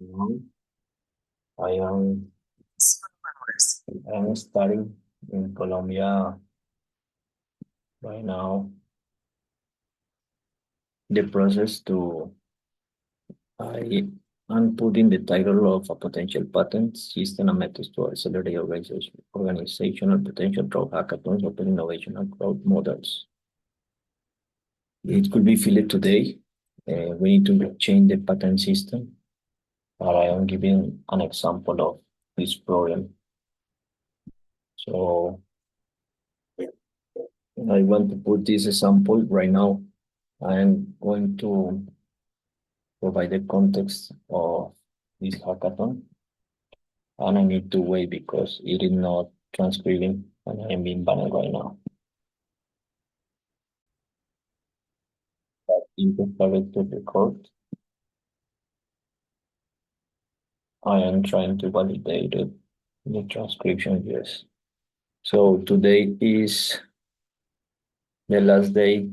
No, I am studying in Colombia right now. The process to I am putting the title of a potential patent system and methods to accelerate organizational potential through hackathons, open innovation, and crowd models. It could be filled today. We need to change the patent system, but I am giving an example of this problem. So I want to put this example right now. I am going to provide the context of this hackathon, and I need to wait because it is not transcribing and I am being banned right now. If I started to record, I am trying to validate it, the transcription, yes. So today is the last day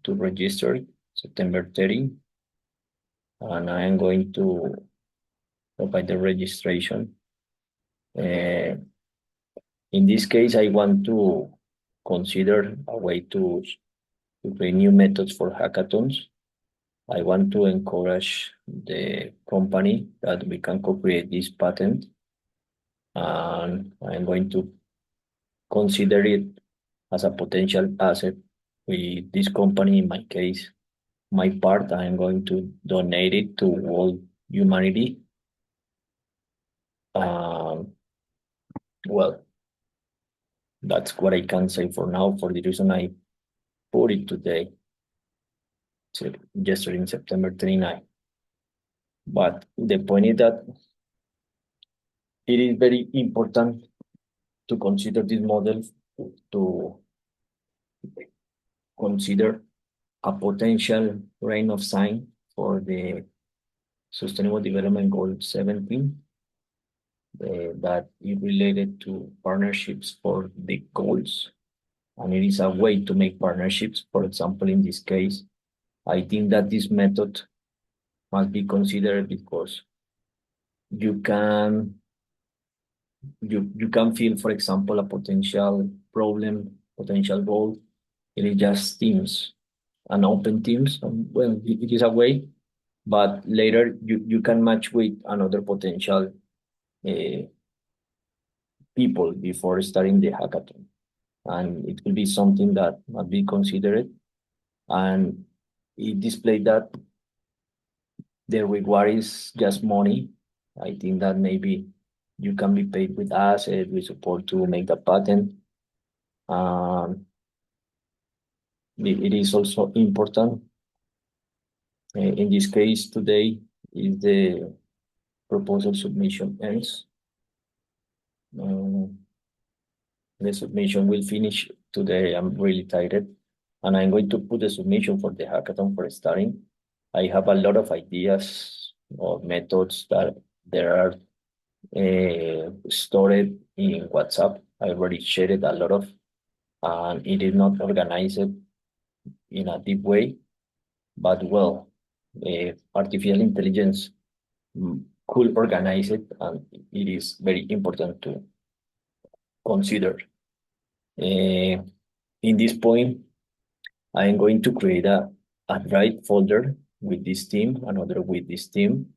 to register, September 30, and I am going to provide the registration. Uh, in this case, I want to consider a way to create new methods for hackathons. I want to encourage the company that we can co-create this patent, and I'm going to consider it as a potential asset with this company. In my case, my part, I'm going to donate it to all humanity. Um, well, that's what I can say for now. For the reason I put it today, yesterday in September 29. But the point is that it is very important to consider this model, to consider a potential grain of sign for the Sustainable Development Goal 17 that is related to partnerships for the goals. And it is a way to make partnerships. For example, in this case, I think that this method must be considered because you can you can feel, for example, a potential problem, potential goal. It is just teams and open teams. Well, it is a way, but later you can match with another potential uh, people before starting the hackathon. And it will be something that must be considered. And it displayed that the reward is just money. I think that maybe you can be paid with assets, with support to make the patent. Um, it is also important. In this case, today is the proposal submission ends. The submission will finish today. I'm really tired, and I'm going to put the submission for the hackathon for starting. I have a lot of ideas or methods that there are stored in WhatsApp. I already shared a lot of, and it is not organized in a deep way, but well, artificial intelligence could organize it, and it is very important to consider. In this point, I am going to create a drive folder with this team, another with this team,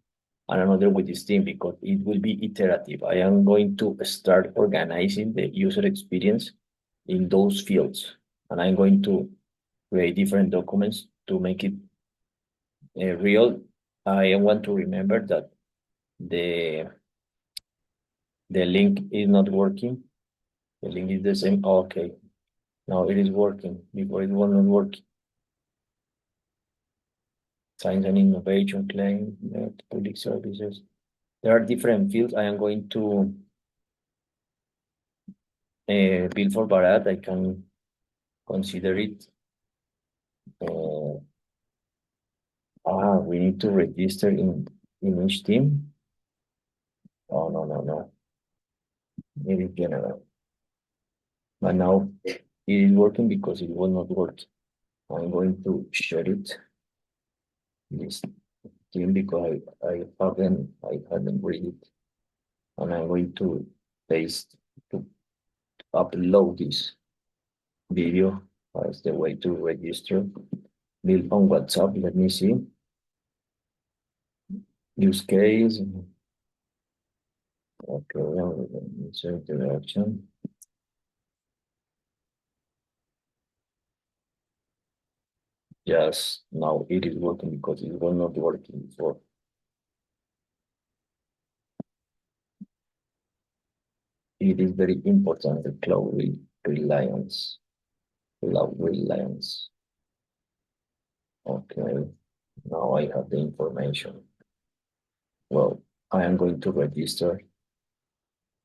and another with this team because it will be iterative. I am going to start organizing the user experience in those fields, and I'm going to create different documents to make it real. I want to remember that the the link is not working. The link is the same. Okay, now it is working. Before it was not working. Science and innovation claim, public services. There are different fields. I am going to bill for Barat. I can consider it. Uh, we need to register in each team. Oh, no, no, no. Maybe general. But now it is working because it will not work. I'm going to share it. List. team because I hadn't read it, and I'm going to paste to upload this video as the way to register. Build on WhatsApp. Let me see. Use case. Okay, insert interaction. Yes, now it is working because it was not working before. It is very important, the reliance. Cloud reliance. Okay, now I have the information. Well, I am going to register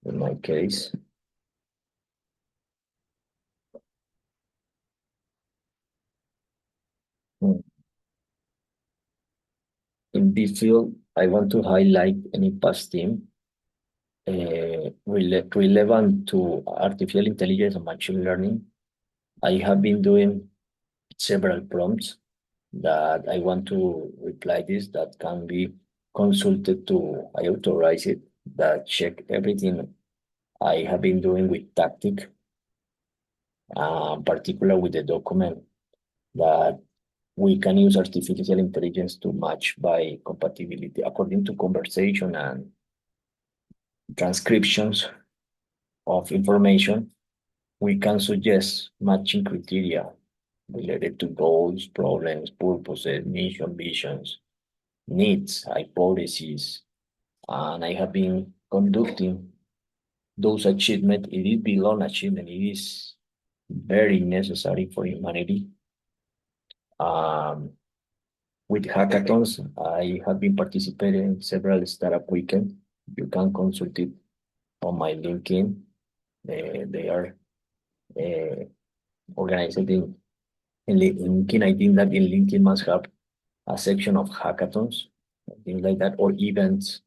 in my case. Hmm. In this field, I want to highlight any past team relevant to artificial intelligence and machine learning. I have been doing several prompts that I want to reply this that can be consulted to, I authorize it, that check everything I have been doing with tactic, particular with the document that we can use artificial intelligence to match by compatibility according to conversation and transcriptions of information. We can suggest matching criteria related to goals, problems, purposes, mission, visions, needs, hypotheses, and I have been conducting those achievements. It is beyond achievement. It is very necessary for humanity. Um, with hackathons, I have been participating in several startup weekends. You can consult it on my LinkedIn. They are uh, organized in LinkedIn. I think that in LinkedIn must have a section of hackathons, things like that, or events.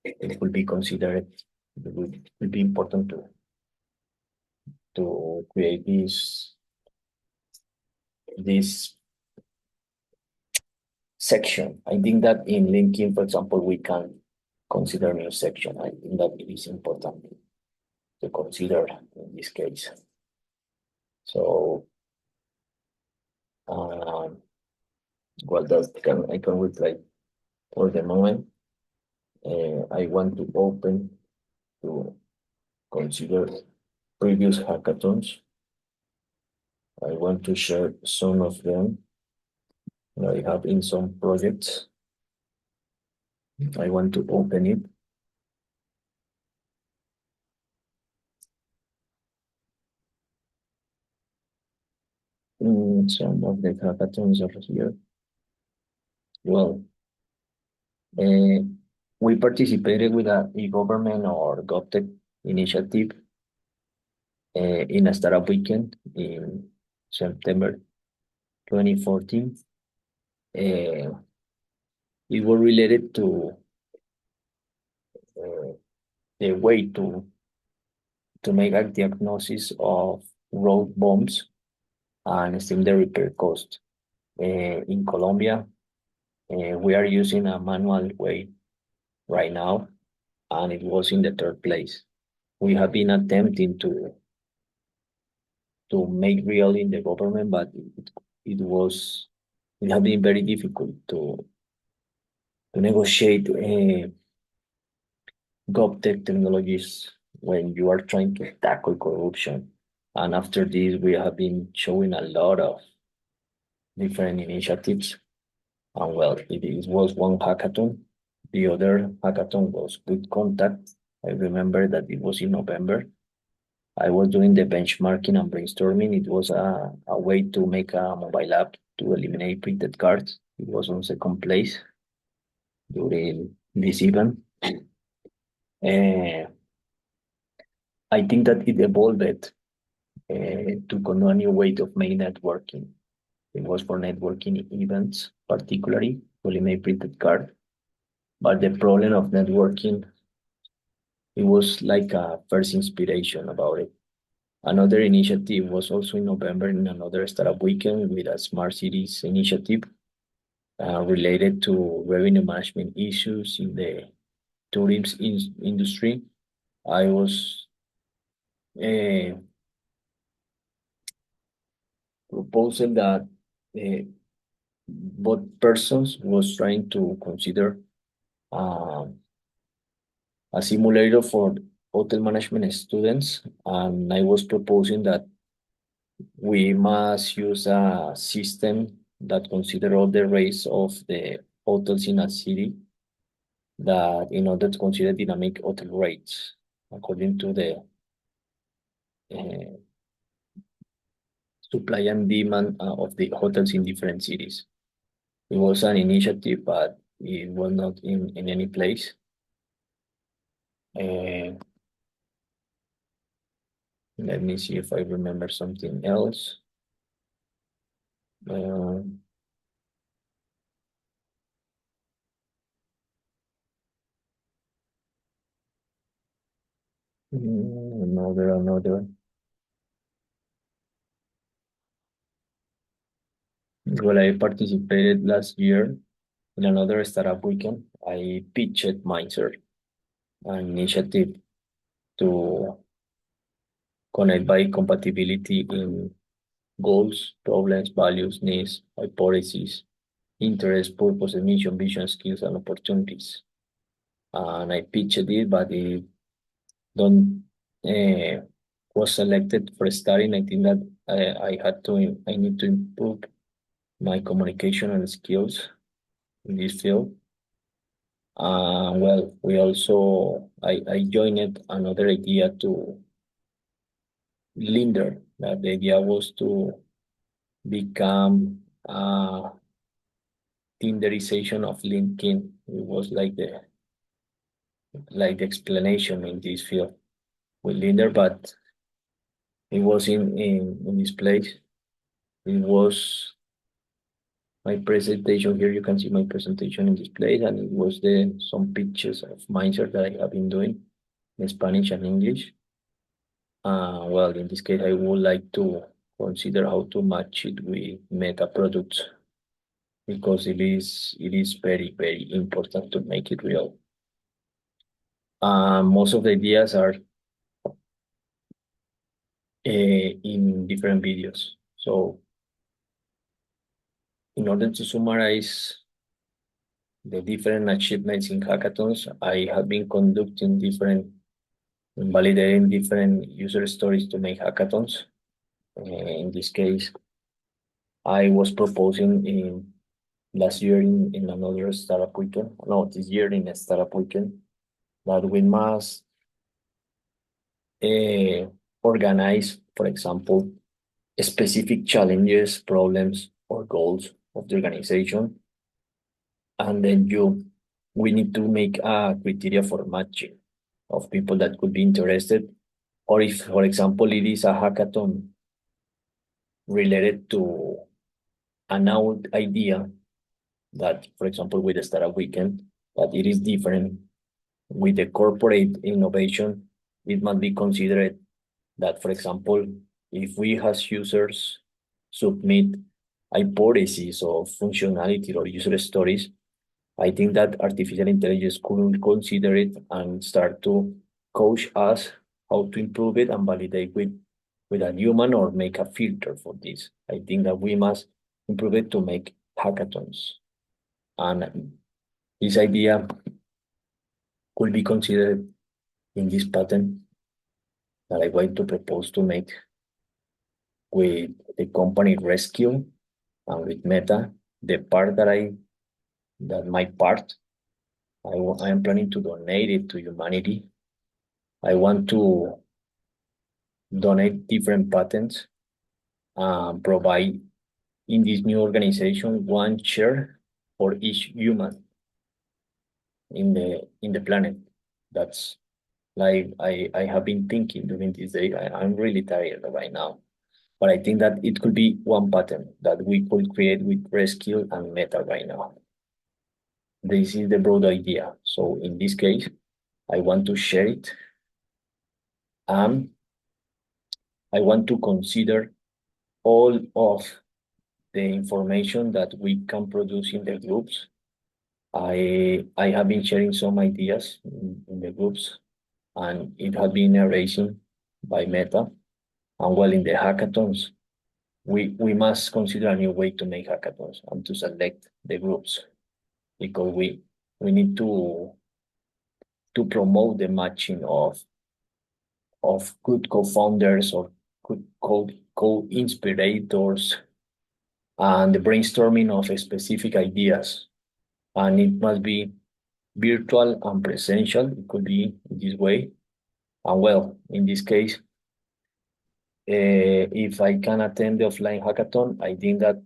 It will be considered. It will be important to create this section. I think that in LinkedIn, for example, we can consider new section. I think that it is important to consider in this case. So, um, well, I can reply for the moment. I want to open to consider previous hackathons. I want to share some of them that I have in some projects. I want to open it. Some of the hackathons are here. Well, uh, we participated with a e-government or GovTech initiative in a startup weekend in September 2014. Uh, it was related to uh, the way to make a diagnosis of road bombs and estimate the repair cost. In Colombia, we are using a manual way right now, and it was in the third place. We have been attempting to make real in the government, but it has been very difficult to negotiate GovTech technologies when you are trying to tackle corruption. And after this, we have been showing a lot of different initiatives. And well, it was one hackathon. The other hackathon was Good Contact. I remember that it was in November. I was doing the benchmarking and brainstorming. It was a way to make a mobile app to eliminate printed cards. It was on second place during this event. Uh, I think that it evolved to a new way of making networking. It was for networking events, particularly to eliminate printed card. But the problem of networking, it was like a first inspiration about it. Another initiative was also in November in another startup weekend with a smart cities initiative. related to revenue management issues in the tourism industry. I was uh, proposing that uh, both persons was trying to consider um, a simulator for hotel management students, and I was proposing that we must use a system that consider all the rates of the hotels in a city, that in order to consider dynamic hotel rates according to the uh, supply and demand of the hotels in different cities. It was an initiative, but it was not in any place. Uh, Let me see if I remember something else. Uh, another. Well, I participated last year in another startup weekend. I pitched Mindser, an initiative to connect by compatibility in goals, problems, values, needs, hypotheses, interests, purpose, mission, vision, skills, and opportunities. And I pitched it, but it don't uh, was selected for starting. I think that I need to improve my communication and skills in this field. Well, we also I joined another idea to Linder. That the idea was to become Tinderization of LinkedIn. It was like the explanation in this field with Linder, but it was in this place. It was my presentation here. You can see my presentation in this place, and it was the some pictures of Mindset that I have been doing in Spanish and English. Well, in this case, I would like to consider how to match it with meta products because it is very important to make it real. Most of the ideas are in different videos. So in order to summarize the different achievements in hackathons, I have been conducting different, validating different user stories to make hackathons. In this case, I was proposing in last year in another startup weekend, no, this year in a startup weekend, that we must uh, organize, for example, specific challenges, problems, or goals of the organization. And then we need to make a criteria for matching of people that could be interested. Or if, for example, it is a hackathon related to an out idea that, for example, with the startup weekend, that it is different with the corporate innovation, it must be considered that, for example, if we as users submit hypotheses of functionality or user stories, I think that artificial intelligence could consider it and start to coach us how to improve it and validate with a human or make a filter for this. I think that we must improve it to make hackathons. And this idea could be considered in this pattern that I want to propose to make with the company Rescue and with Meta. The part that my part, I am planning to donate it to humanity. I want to donate different patents, provide in this new organization one share for each human in the planet. That's like I have been thinking during this day. I'm really tired right now. But I think that it could be one pattern that we could create with Rescue and Meta right now. This is the broad idea. So in this case, I want to share it. And I want to consider all of the information that we can produce in the groups. I have been sharing some ideas in the groups, and it has been erasing by Meta. And well, in the hackathons, we must consider a new way to make hackathons and to select the groups, because we need to promote the matching of good co-founders or good co-inspirators, and the brainstorming of specific ideas. And it must be virtual and presential. It could be this way. And well, in this case, if I can attend the offline hackathon, I think that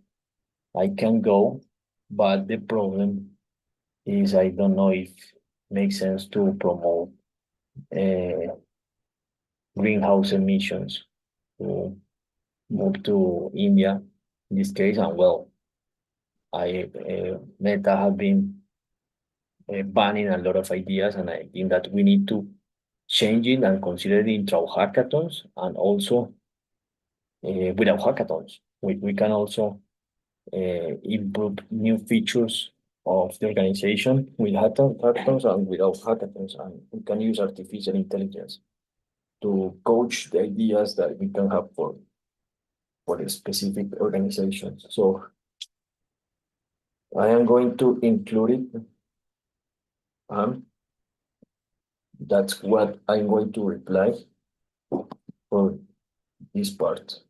I can go. But the problem is I don't know if it makes sense to promote uh, greenhouse emissions to move to India in this case. And well, Meta have been banning a lot of ideas, and I think that we need to change it and consider it in through hackathons, and also without hackathons. We can also improve new features of the organization with hackathons and without hackathons, and we can use artificial intelligence to coach the ideas that we can have for a specific organizations. So I am going to include it, and that's what I'm going to reply for this part.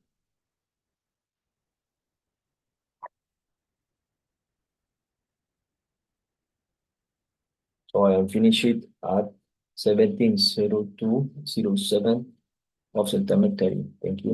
So I am finished it at 17:02:07 of September 30. Thank you.